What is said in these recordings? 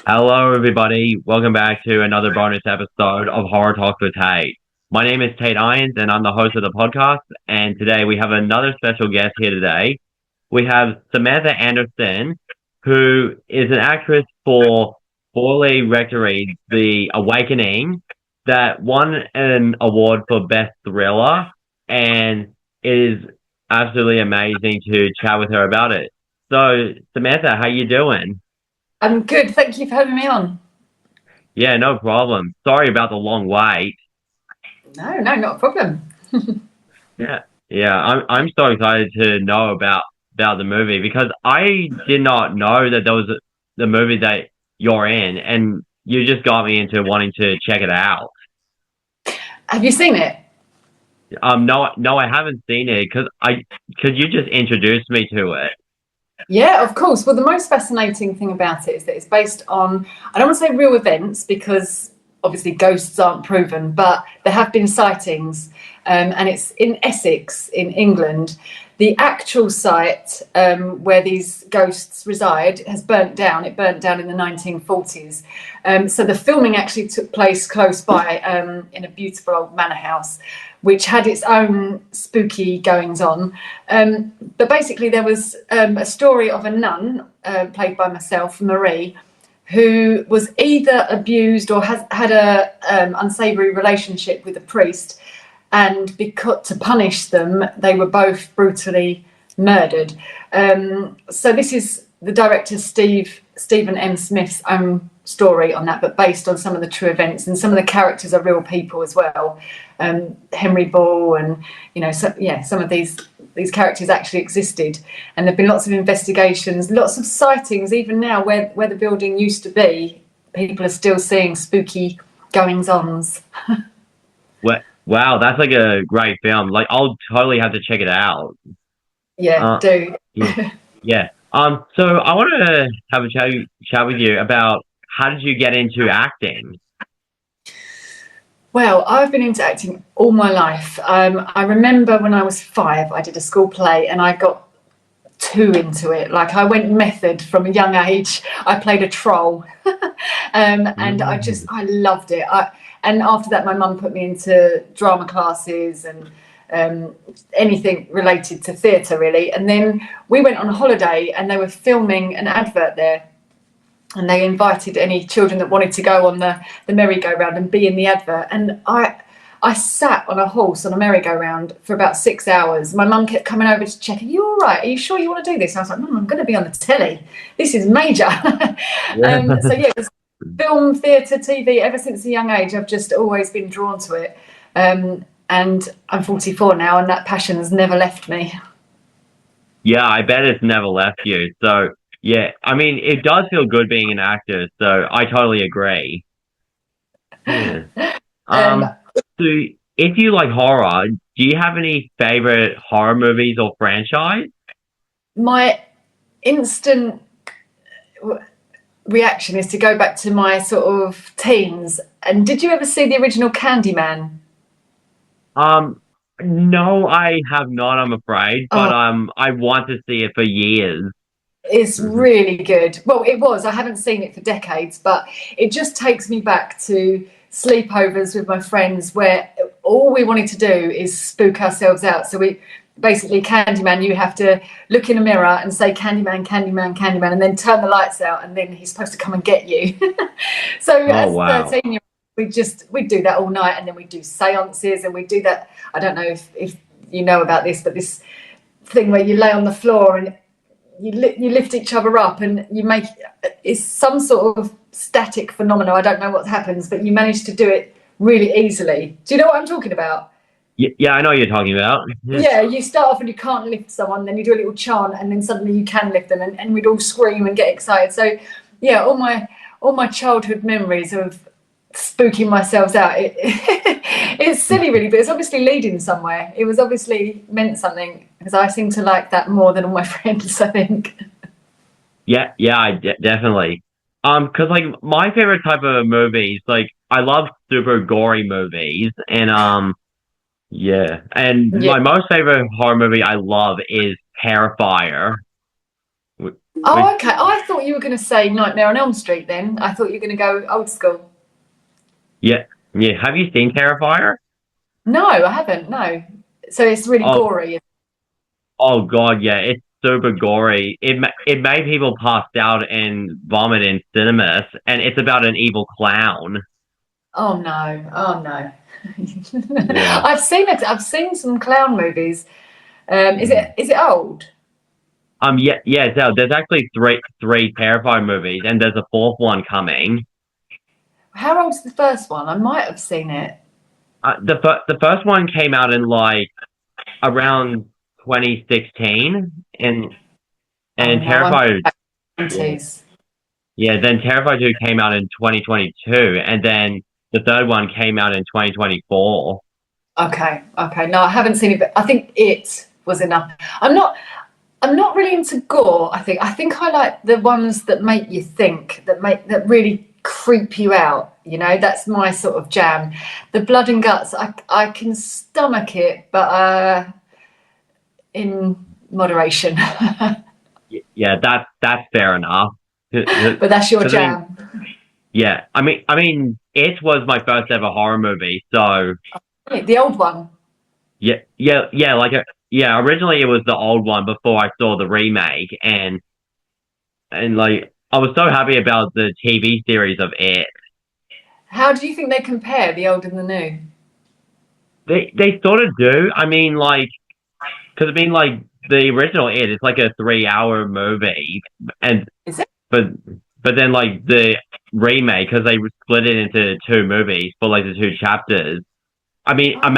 Hello, everybody. Welcome back to another bonus episode of Horror Talks with Tate. My name is Tate Irons, and I'm the host of the podcast. And today we have another special guest here today. We have Samantha Anderson, who is an actress for Borley Rectory, The Awakening, that won an award for Best Thriller, and it is absolutely amazing to chat with her about it. So, Samantha, how you doing? I'm good. Thank you for having me on. Yeah, no problem. Sorry about the long wait. No, not a problem. Yeah, yeah. I'm so excited to know about the movie because I did not know that there was the movie that you're in, and you just got me into wanting to check it out. Have you seen it? No, no, I haven't seen it because I could you just introduce me to it? Yeah, of course. Well, the most fascinating thing about it is that it's based on, I don't want to say real events because obviously ghosts aren't proven, but there have been sightings, and it's in Essex in England. The actual site where these ghosts reside has burnt down. It burnt down in the 1940s. So the filming actually took place close by in a beautiful old manor house, which had its own spooky goings on. But basically there was a story of a nun, played by myself, Marie, who was either abused or had a unsavory relationship with a priest, and because to punish them, they were both brutally murdered. So this is the director Stephen M. Smith's own story on that, but based on some of the true events, and some of the characters are real people as well. Henry Ball, and some of these characters actually existed, and there've been lots of investigations, lots of sightings. Even now, where the building used to be, people are still seeing spooky goings-ons. Wow, that's like a great film. Like, I'll totally have to check it out. Yeah, Uh, do. yeah, yeah. So I want to have a chat with you about how did you get into acting? Well, I've been into acting all my life. I remember when I was 5, I did a school play and I got too into it. Like, I went method from a young age. I played a troll, and Mm. I loved it. And after that, my mum put me into drama classes and anything related to theatre, really. And then we went on a holiday and they were filming an advert there. And they invited any children that wanted to go on the merry-go-round and be in the advert. And I sat on a horse on a merry-go-round for about 6 hours. My mum kept coming over to check, are you all right? Are you sure you want to do this? And I was like, Mum, I'm going to be on the telly. This is major. Yeah. So, yeah, it was film, theatre, TV. Ever since a young age, I've just always been drawn to it. And I'm 44 now, and that passion has never left me. Yeah, I bet it's never left you. So, yeah, I mean, it does feel good being an actor, so I totally agree. Yeah. Um, Um, so if you like horror, do you have any favorite horror movies or franchise? my instant reaction is to go back to my sort of teens. And did you ever see the original Candyman? Um, no, I have not, I'm afraid, but Oh, I want to see it for years. it's Hmm. really good. Well, it was. I haven't seen it for decades, but it just takes me back to sleepovers with my friends where all we wanted to do is spook ourselves out. So we basically, Candyman, you have to look in a mirror and say Candyman, Candyman, Candyman, and then turn the lights out, and then he's supposed to come and get you. So Oh, as wow. 13 year we'd do that all night, and then we'd do seances, and we'd do that. I don't know if you know about this, but this thing where you lay on the floor and you lift each other up and you make it's some sort of static phenomena. I don't know what happens, but you manage to do it really easily. Do you know what I'm talking about? Yeah, I know what you're talking about. Yeah. Yeah, you start off and you can't lift someone, then you do a little chant, and then suddenly you can lift them, and we'd all scream and get excited. So, yeah, all my childhood memories of spooking myself out. It's silly, really, but it's obviously leading somewhere. It was obviously meant something because I seem to like that more than all my friends, I think. Yeah, yeah, definitely. Cause like my favorite type of movies, like I love super gory movies, and yeah, and Yeah. my most favorite horror movie I love is Terrifier. Which Oh, okay. I thought you were going to say Nightmare on Elm Street. Then I thought you were going to go old school. yeah, yeah. Have you seen Terrifier? No, I haven't. No. So it's really Oh, gory. oh God, yeah, it's super gory. It made people pass out and vomit in cinemas, and it's about an evil clown. Oh no. Oh no. Yeah. I've seen it. I've seen some clown movies. Is Mhm. it old? Yeah, yeah. So there's actually three Terrifier movies, and there's a fourth one coming. How old's the first one? I might have seen it. The first one came out in like around 2016, Oh and no, I'm Terrifier, yeah, 20s. yeah. Then Terrifier 2 came out in 2022, and then the third one came out in 2024. Okay, okay. No, I haven't seen it, but I think it was enough. I'm not. I'm not really into gore. I think I like the ones that make you think, that really creep you out. You know, that's my sort of jam. The blood and guts, I can stomach it, but in moderation. Yeah, that's fair enough. But that's your Because I mean, jam. yeah, it was my first ever horror movie, so The old one. yeah, yeah, yeah. Yeah, originally it was the old one before I saw the remake, and like I was so happy about the TV series of it. How do you think they compare, the old and the new? They sort of do. I mean, like, because I mean, like the original it's like a 3 hour movie, and Is it? but then like the remake because they split it into two movies for like the two chapters. I mean, Oh,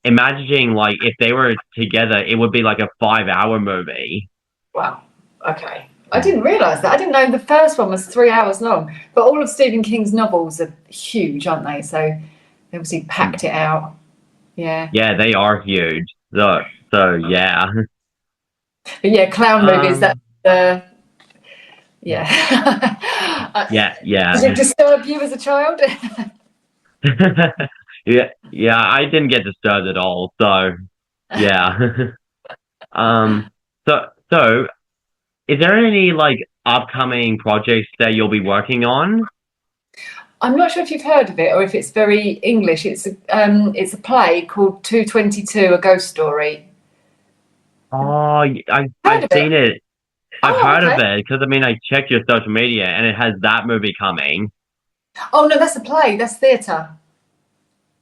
imagining like if they were together, it would be like a 5 hour movie. wow. Okay. I didn't realise that. I didn't know the first one was 3 hours long. But all of Stephen King's novels are huge, aren't they? So they obviously packed it out. Yeah. Yeah, they are huge. So yeah. But yeah, clown movies, that Um, yeah. yeah, yeah. Did it disturb you as a child? Yeah, yeah, I didn't get disturbed at all. So yeah. Um, so is there any like upcoming projects that you'll be working on? I'm not sure if you've heard of it or if it's very English. It's a play called 222, A Ghost Story. Oh, Heard I've of it? seen it. I've Oh, heard of okay. it because I mean I checked your social media and it has that movie coming. Oh no, that's a play. That's theatre.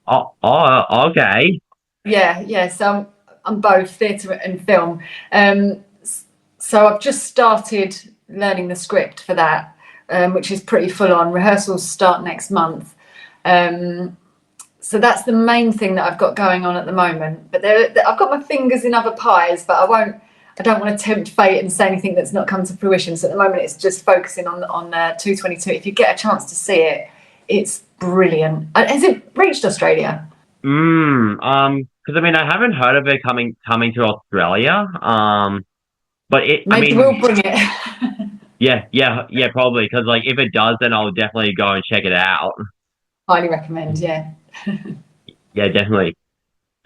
Okay. Yeah, yeah. So I'm both theatre and film. So I've just started learning the script for that, which is pretty full on. Rehearsals start next month. Um, so that's the main thing that I've got going on at the moment. But I've got my fingers in other pies, but I don't want to tempt fate and say anything that's not come to fruition. So at the moment, it's just focusing on 222. If you get a chance to see it, it's brilliant. Has it reached Australia? Because I mean I haven't heard of it coming to Australia. But I Maybe mean, we'll bring it. yeah, yeah, yeah, probably because like if it does, then I'll definitely go and check it out. Highly recommend. Yeah. Yeah, definitely.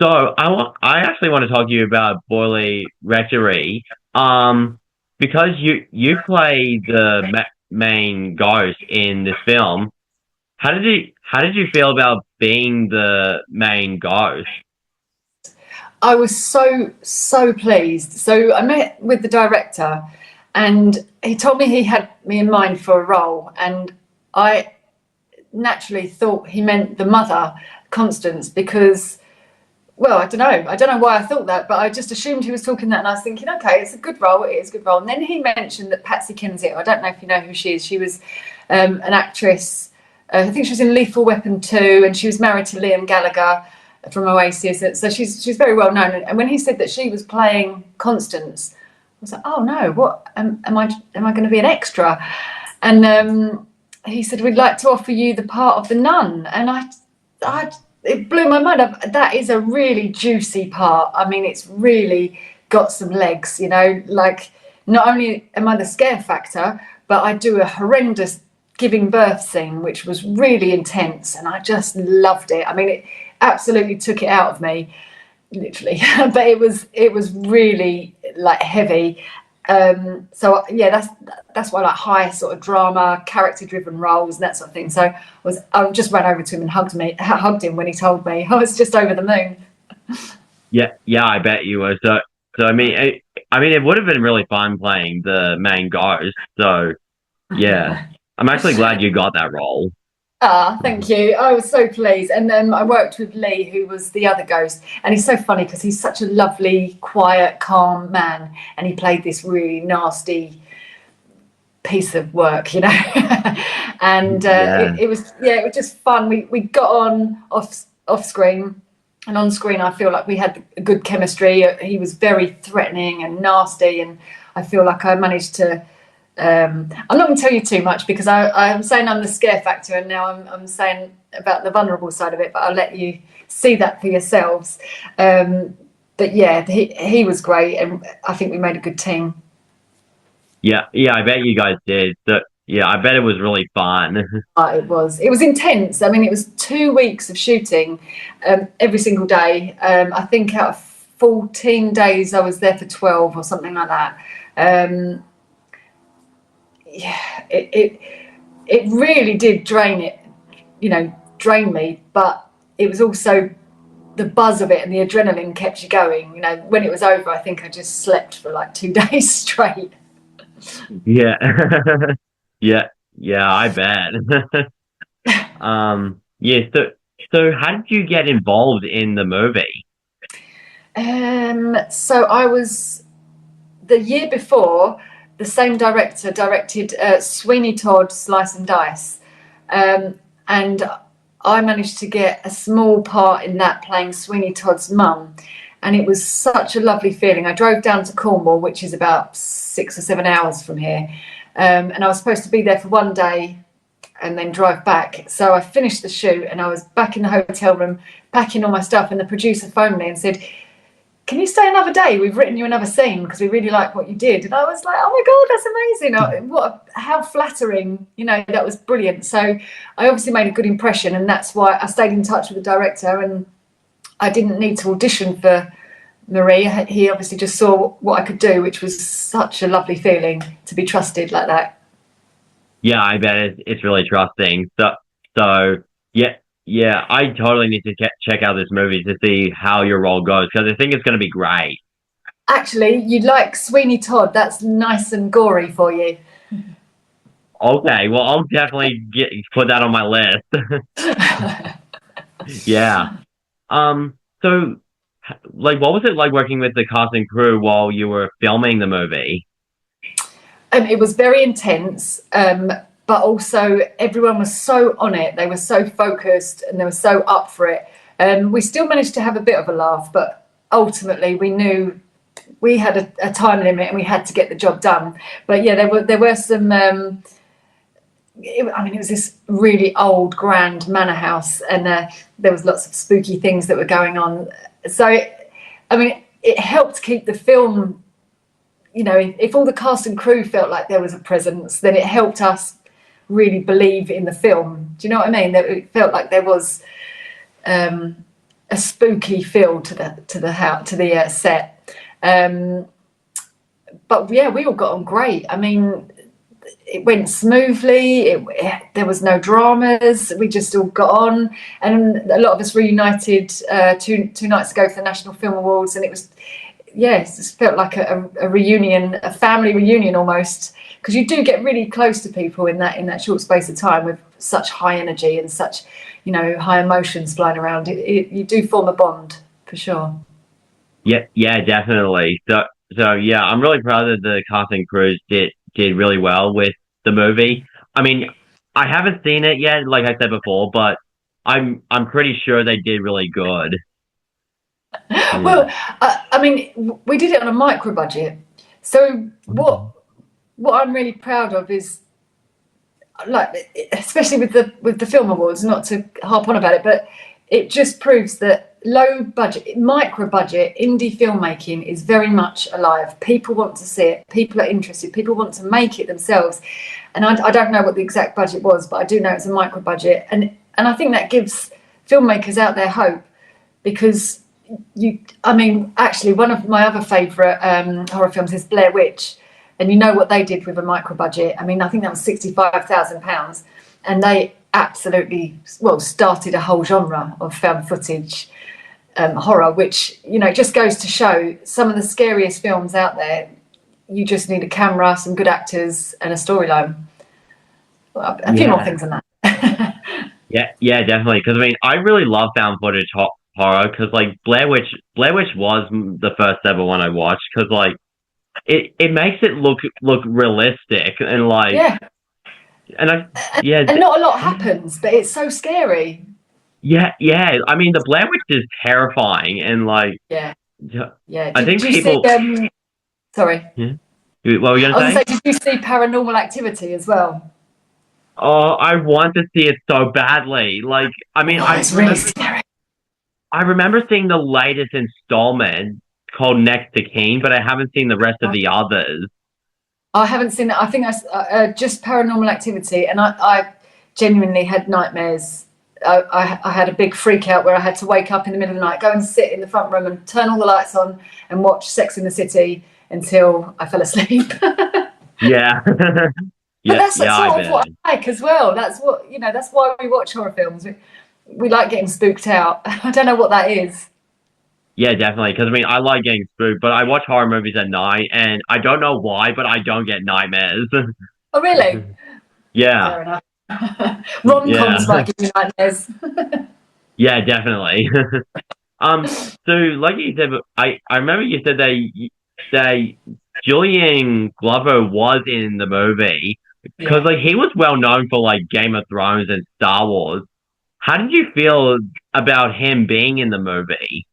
So I actually want to talk to you about Borley Rectory. Um, because you play the main ghost in this film. How did you feel about being the main ghost? I was so pleased. So I met with the director, and he told me he had me in mind for a role, and I naturally thought he meant the mother, Constance, because, well, I don't know why I thought that, but I just assumed he was talking that, and I was thinking, okay, it's a good role, it is a good role. And then he mentioned that Patsy Kensit, I don't know if you know who she is. She was an actress. I think she was in Lethal Weapon 2, and she was married to Liam Gallagher from Oasis. So she's very well known. And when he said that she was playing Constance, I was like, oh no, what am I going to be an extra? And he said, we'd like to offer you the part of the nun. And I it blew my mind. That is a really juicy part. I mean, it's really got some legs, you know, like not only am I the scare factor, but I do a horrendous giving birth scene, which was really intense, and I just loved it. I mean, it absolutely took it out of me, literally. But it was really like heavy. So yeah, that's why I like high sort of drama, character driven roles and that sort of thing. So I just ran over to him and hugged him when he told me. I was just over the moon. Yeah, I bet you were. So I mean, it would have been really fun playing the main ghost. So yeah, I'm actually glad you got that role. Ah, thank you. I was so pleased. And then I worked with Lee, who was the other ghost. And he's so funny because he's such a lovely, quiet, calm man. And he played this really nasty piece of work, you know. And Yeah, it was just fun. We got on off screen, and on screen I feel like we had a good chemistry. He was very threatening and nasty, and I feel like I managed to. I'm not going to tell you too much because I'm saying I'm the scare factor, and now I'm saying about the vulnerable side of it. But I'll let you see that for yourselves. But yeah, he was great, and I think we made a good team. yeah, I bet you guys did. So yeah, I bet it was really fun. It was intense. I mean, it was 2 weeks of shooting every single day. I think out of 14 days, I was there for 12 or something like that. Um, yeah, it really did drain me. But it was also the buzz of it, and the adrenaline kept you going. You know, when it was over, I think I just slept for like 2 days straight. Yeah, yeah, yeah, I bet. Yeah. So how did you get involved in the movie? So I was the year before, the same director directed Sweeney Todd Slice and Dice. And I managed to get a small part in that, playing Sweeney Todd's mum. And it was such a lovely feeling. I drove down to Cornwall, which is about 6 or 7 hours from here. And I was supposed to be there for one day and then drive back. So I finished the shoot and I was back in the hotel room packing all my stuff. And the producer phoned me and said, "Can you stay another day? We've written you another scene because we really like what you did." And I was like, "Oh my God, that's amazing. How flattering, that was brilliant." So I obviously made a good impression, and that's why I stayed in touch with the director, and I didn't need to audition for Marie. He obviously just saw what I could do, which was such a lovely feeling to be trusted like that. Yeah, I bet it's really trusting. So yeah, yeah, I totally need to check out this movie to see how your role goes because I think it's going to be great. Actually, you'd like Sweeney Todd. That's nice and gory for you. Okay, well, I'll definitely put that on my list. Yeah. So, like, what was it like working with the cast and crew while you were filming the movie? It was very intense, but also everyone was so on it. They were so focused and they were so up for it. We still managed to have a bit of a laugh, but ultimately we knew we had a time limit and we had to get the job done. But yeah, there were some. It was this really old, grand manor house, and there was lots of spooky things that were going on. So, it helped keep the film. If all the cast and crew felt like there was a presence, then it helped us really believe in the film. Do you know what I mean? That it felt like there was a spooky feel to the set. But yeah, we all got on great. I mean, it went smoothly. There was no dramas. We just all got on, and a lot of us reunited two nights ago for the National Film Awards, and it was. Yes, it just felt like a reunion, a family reunion almost, because you do get really close to people in that short space of time with such high energy and such, high emotions flying around. You do form a bond for sure. Yeah, yeah, definitely. So yeah, I'm really proud that the cast and crews did really well with the movie. I mean, I haven't seen it yet, like I said before, but I'm pretty sure they did really good. Yeah. Well, we did it on a micro budget. So what I'm really proud of is, like, especially with the film awards, not to harp on about it, but it just proves that low budget, micro budget indie filmmaking is very much alive. People want to see it. People are interested. People want to make it themselves. And I don't know what the exact budget was, but I do know it's a micro budget. And I think that gives filmmakers out there hope, because actually one of my other favourite horror films is Blair Witch. And you know what they did with a micro budget. I mean, I think that was £65,000. And they absolutely, started a whole genre of found footage horror, which, just goes to show some of the scariest films out there. You just need a camera, some good actors, and a storyline. A few more things than that. Yeah, definitely. Because I really love found footage horror. Because Blair Witch was the first ever one I watched. Because it makes it look realistic and and not a lot happens, but it's so scary. Yeah. I mean, the Blair Witch is terrifying, and yeah. I think people. Sorry. Yeah. What were you gonna say? Did you see Paranormal Activity as well? Oh, I want to see it so badly. It's really scary. I remember seeing the latest installment called Next to Kin, but I haven't seen the rest of the others. I haven't seen that. I think I just Paranormal Activity, and I genuinely had nightmares. I had a big freak out where I had to wake up in the middle of the night, go and sit in the front room and turn all the lights on and watch Sex in the City until I fell asleep. Yeah. But that's sort of what I like as well. That's what, that's why we watch horror films. We like getting spooked out. I don't know what that is. Yeah, definitely. Because I like getting spooked, but I watch horror movies at night, and I don't know why, but I don't get nightmares. Oh, really? Yeah. Fair enough. Rom-coms might give you nightmares. Yeah, definitely. So like you said, I remember you said that Julian Glover was in the movie because he was well known for Game of Thrones and Star Wars. How did you feel about him being in the movie?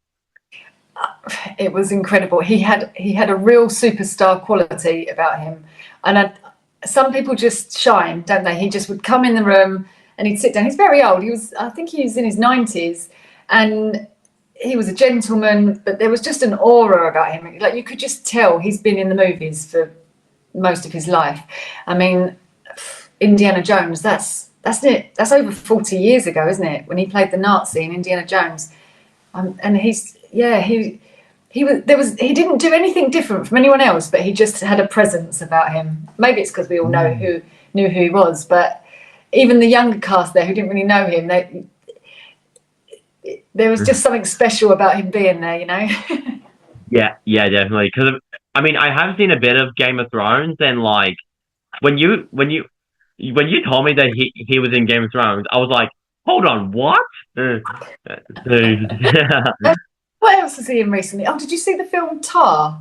It was incredible. He had a real superstar quality about him, and some people just shine, don't they? He just would come in the room and he'd sit down. He's very old. I think he was in his 90s, and he was a gentleman, but there was just an aura about him. You could just tell he's been in the movies for most of his life. I mean, Indiana Jones, that's it. That's over 40 years ago, isn't it? When he played the Nazi in Indiana Jones. And he didn't do anything different from anyone else, but he just had a presence about him. Maybe it's because we all knew who he was, but even the younger cast there who didn't really know him, there was just something special about him being there, Yeah, definitely. Because I have seen a bit of Game of Thrones, and when you told me that he was in Game of Thrones, I was like, hold on, what? What else was he in recently? Oh, did you see the film Tar?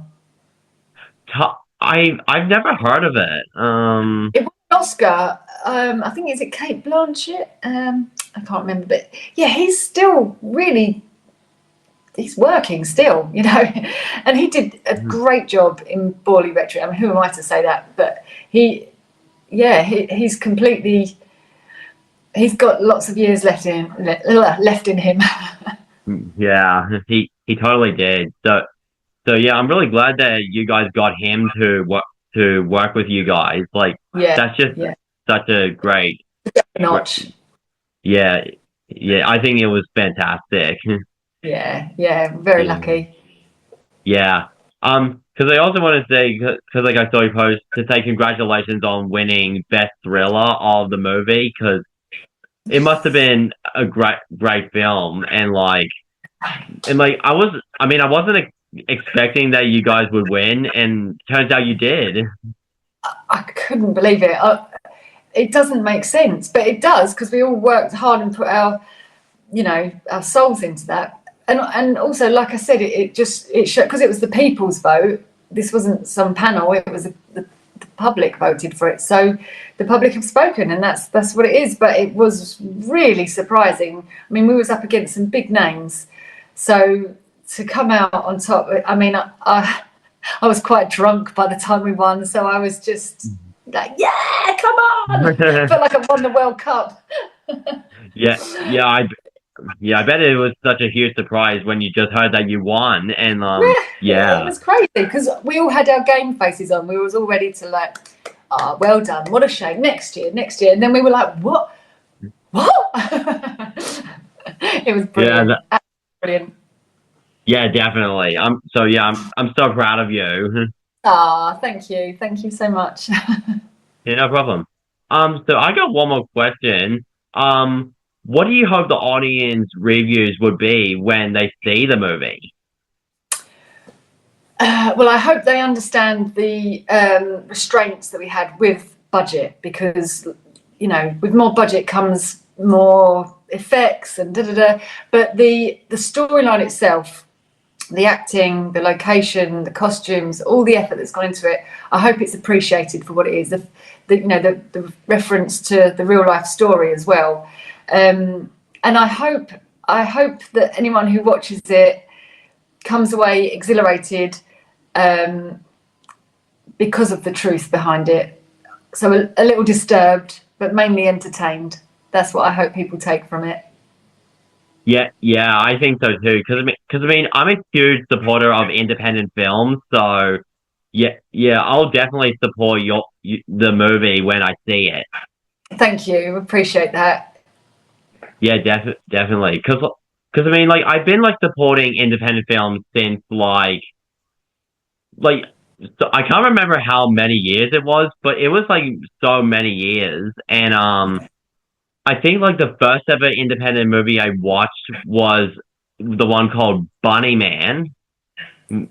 I've never heard of it. It won an Oscar. I think is it Kate Blanchett? I can't remember, but yeah, he's still he's working still, and he did a great job in Borley Rectory. I mean, who am I to say that? But he's completely. He's got lots of years left in him. Yeah, he totally did. So yeah, I'm really glad that you guys got him to work with you guys. That's just such a great notch. Yeah, I think it was fantastic. Yeah, very lucky. Yeah. Because I also want to say, because I saw you post, to say congratulations on winning Best Thriller of the movie, because it must have been a great film, and I wasn't expecting that you guys would win, and turns out you did. I couldn't believe it. It doesn't make sense, but it does, because we all worked hard and put our souls into that. And also, like I said, it showed, because it was the people's vote. This wasn't some panel; it was the public voted for it. So the public have spoken, and that's what it is. But it was really surprising. I mean, we was up against some big names, so to come out on top. I mean, I was quite drunk by the time we won, so I was just like, yeah, come on! I felt like I won the World Cup. Yeah, yeah, I bet it was such a huge surprise when you just heard that you won, and Yeah, it yeah, was crazy because we all had our game faces on. We was all ready to like, ah, well done. What a shame. Next year. And then we were like, what? What? It was yeah, brilliant. Absolutely brilliant. yeah, definitely. I'm so proud of you. Ah, thank you. Thank you so much. Yeah, no problem. So I got one more question. What do you hope the audience reviews would be when they see the movie? Well, I hope they understand the restraints that we had with budget because, you know, with more budget comes more effects and da da da. But the storyline itself, the acting, the location, the costumes, all the effort that's gone into it, I hope it's appreciated for what it is. The reference to the real life story as well, and I hope that anyone who watches it comes away exhilarated um, because of the truth behind it. So a little disturbed, but mainly entertained. That's what I hope people take from it. Yeah, yeah, I think so too. Because I'm a huge supporter of independent films. So yeah, yeah, I'll definitely support the movie when I see it. Thank you. Appreciate that. Yeah, definitely. Because like I've been like supporting independent films since like so I can't remember how many years it was, but it was like so many years. And I think like the first ever independent movie I watched was the one called Bunny Man. Mm,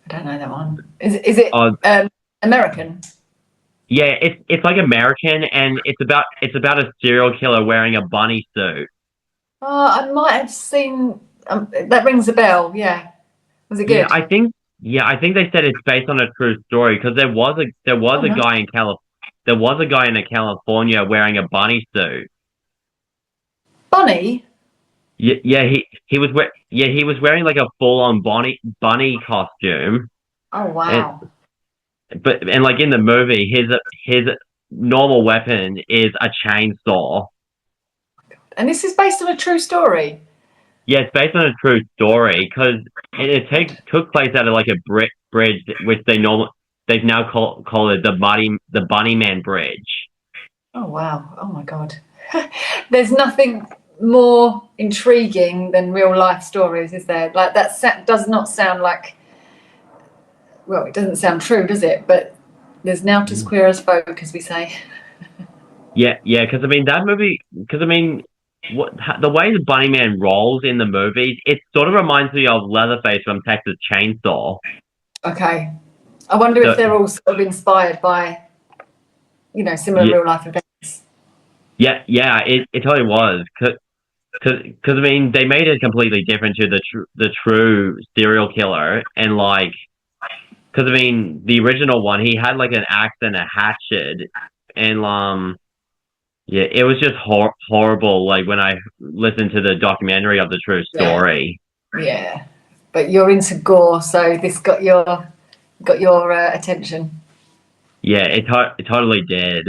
I don't know that one. Is it Uh, American? yeah, it's like American, and it's about a serial killer wearing a bunny suit. Oh, I might have seen. That rings a bell. Yeah. Was it Yeah, good? I think they said it's based on a true story because there was Oh a no. guy in there was a guy in California wearing a bunny suit. Bunny. Yeah, he was wearing like a full on bunny costume, Oh and wow. like in the movie, his normal weapon is a chainsaw. And this is based on a true story. Yeah, it's based on a true story because took place out of like a brick bridge, which they've now call it the Bunny Man Bridge. Oh wow. Oh my God. There's nothing more intriguing than real life stories, is there? Like does not sound like. Well, it doesn't sound true, does it? But there's now as Mm. queer as folk, as we say. Yeah, yeah, because that movie, the way the Bunny Man rolls in the movies, it sort of reminds me of Leatherface from Texas Chainsaw. Okay. I wonder if So they're all sort of inspired by, similar yeah, real life events. yeah, it totally was. Because they made it completely different to the true serial killer, and like, because the original one, he had like an axe and a hatchet, and yeah, it was just horrible. Like when I listened to the documentary of the true Yeah. story. Yeah. But you're into gore, so this got your attention. Yeah, it totally did.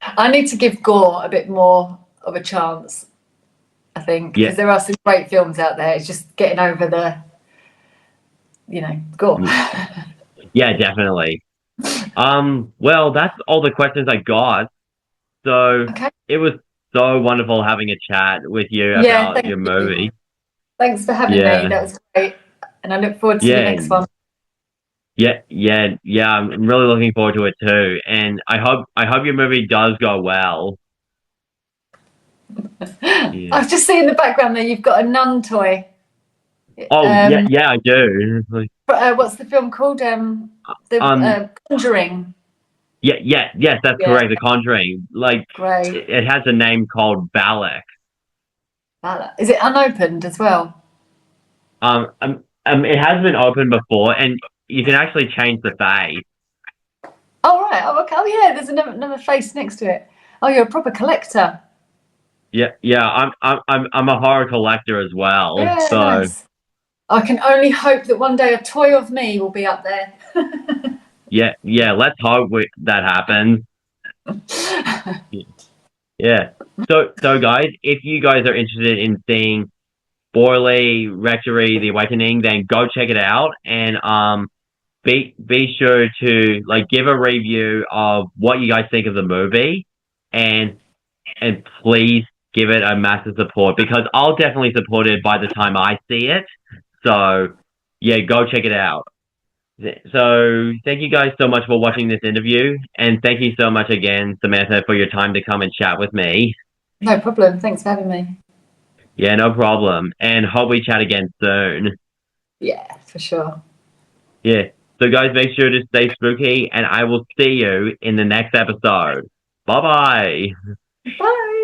I need to give gore a bit more of a chance, I think, Yeah, because there are some great films out there. It's just getting over the, gore. mm, yeah, definitely. Well, that's all the questions I got. So Okay. it was so wonderful having a chat with you Yeah, about thank your you. movie. Thanks for having me. Yeah, That was great. And I look forward to the yeah, next one. yeah. I'm really looking forward to it too, and I hope your movie does go well. Yeah. I've just seen in the background there you've got a nun toy. Oh, yeah, Um, yeah, I do. what's the film called? The Um, Conjuring. yes, that's Yeah, correct. The Conjuring, like great. it has a name called Balak. Is it unopened as well? It has been opened before, and you can actually change the face. Oh right. Oh okay. Oh yeah. There's another face next to it. Oh, you're a proper collector. Yeah, yeah. I'm a horror collector as well. Yeah, So nice. I can only hope that one day a toy of me will be up there. yeah, yeah. Let's hope that happens. Yeah, Yeah. So guys, if you guys are interested in seeing Borley Rectory, The Awakening, then go check it out and be sure to like give a review of what you guys think of the movie and please give it a massive support because I'll definitely support it by the time I see it. So yeah, go check it out. So thank you guys so much for watching this interview and thank you so much again, Samantha, for your time to come and chat with me. No problem. Thanks for having me. Yeah, no problem. And hope we chat again soon. Yeah, for sure. Yeah. So guys, make sure to stay spooky and I will see you in the next episode. Bye bye. Bye.